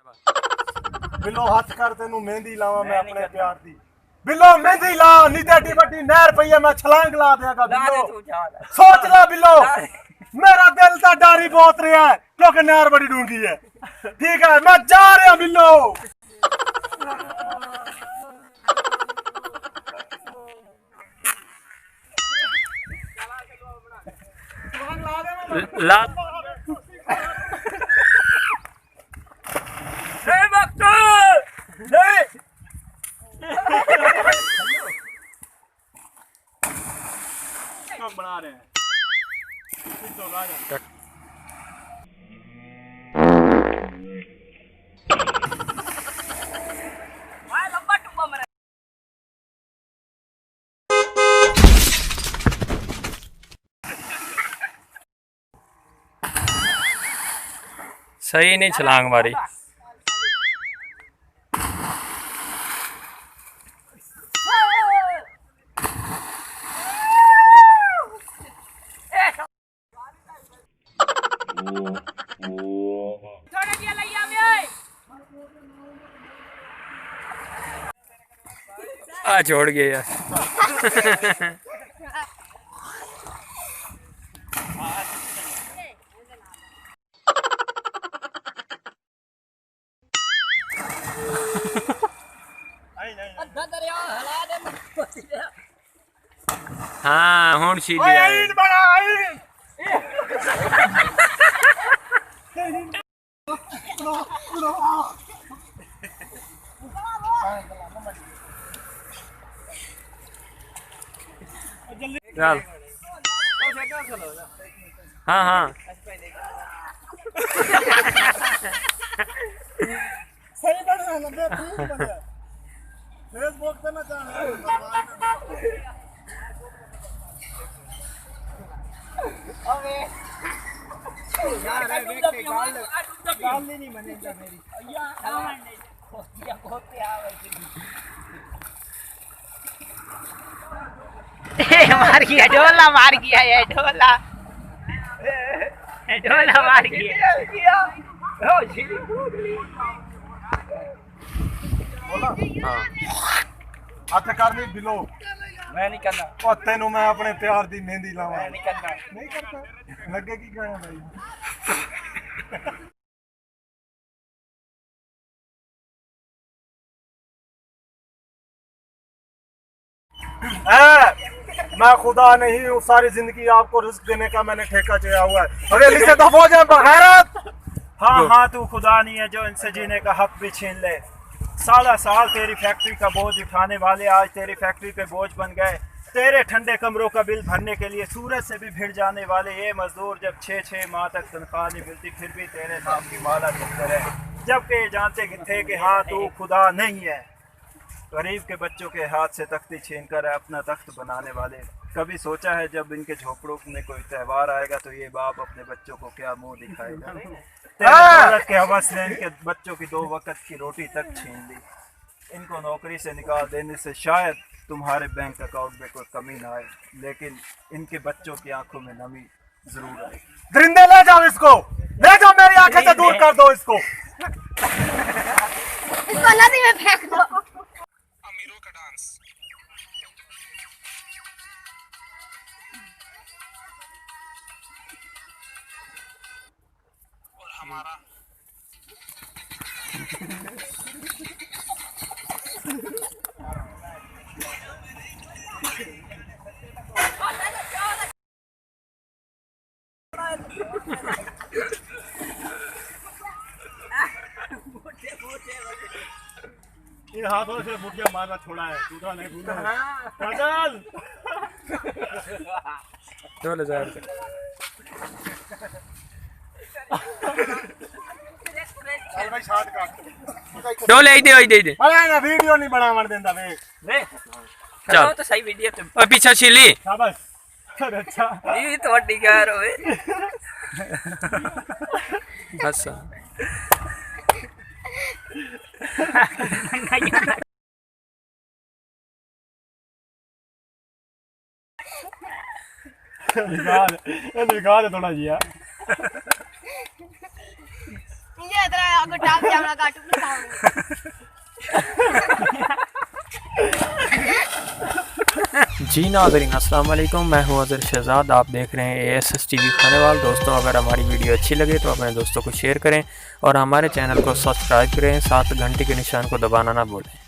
बिल्लो हथ कर तेनू मेहंदी लावा मैं अपने प्यार दी। बिल्लो मेहंदी ला, नी तेरी बड़ी नहर पई है मैं छलांग ला देगा बिल्लो। सोच ला बिल्लो, मेरा दिल तो डर ही बहुत रहा है क्योंकि नहर बड़ी डूंगी है। ठीक है मैं जा रहा बिल्लो। ला बना रहे हैं सही नहीं छलांग मारी। आ छोड़ गए यार। हाँ हुण सीधी चल। हाँ हाँ सही बन रहा है फेसबुक पे ना नहीं बनेगा मेरी मार गया ढोला, मार गया ये ढोला, ढोला मार गया। हथ कर नहीं बिलो। मैं नहीं करना। और तेनू मैं अपने प्यार दी मेहंदी लावा। मैं नहीं करना। नहीं करता लगे की गया भाई। मैं खुदा नहीं हूँ, सारी जिंदगी आपको रिस्क देने का मैंने ठेका चढ़ा हुआ है। हवेली से दफो जाए बगैरत। हाँ हाँ तू खुदा नहीं है जो इनसे जीने का हक भी छीन ले। साला साल तेरी फैक्ट्री का बोझ उठाने वाले आज तेरी फैक्ट्री पे बोझ बन गए। तेरे ठंडे कमरों का बिल भरने के लिए सूरज से भी भिड़ जाने वाले ये मजदूर जब 6-6 माह तक तनख्वाह नहीं मिलती फिर भी तेरे नाम की माला जपते रहे, जबकि जानते थे कि हाँ तू खुदा नहीं है। गरीब के बच्चों के हाथ से तख्ती छीनकर अपना तख्त बनाने वाले, कभी सोचा है जब इनके झोपड़ों में कोई त्यौहार आएगा तो ये बाप अपने बच्चों को क्या मुंह दिखाएगा। तेरे दौलत के हवस ने इनके बच्चों की 2 वक्त की रोटी तक छीन ली। इनको नौकरी से निकाल देने से शायद तुम्हारे बैंक अकाउंट में कोई कमी ना आए, लेकिन इनके बच्चों की आंखों में नमी जरूर आएगी। दरिंदे ले जाओ इसको, ले जाओ मेरी आंखें से दूर कर दो इसको। इसको नदी में फेंक दो। अमीरों का डांस। और हमारा इन हाथों से मुर्गियां मारना छोड़ा है, दूसरा नहीं भूला है। काजल चलो जा चल भाई शॉट काट डोले दे दे अरे ना वीडियो नहीं बनावन देंदा वे चल तो सही वीडियो तुम और पीछे छिली शाबाश। अच्छा ये तो वड्डी कार होए। अच्छा निकाल थोड़ा जिया ये तेरा को टाप जामला काटू जी नाज़रीन अस्सलाम वालेकुम, मैं हूं अज़र शहजाद। आप देख रहे हैं ASS TV खानेवाल। दोस्तों अगर हमारी वीडियो अच्छी लगे तो अपने दोस्तों को शेयर करें और हमारे चैनल को सब्सक्राइब करें, साथ घंटी के निशान को दबाना ना भूलें।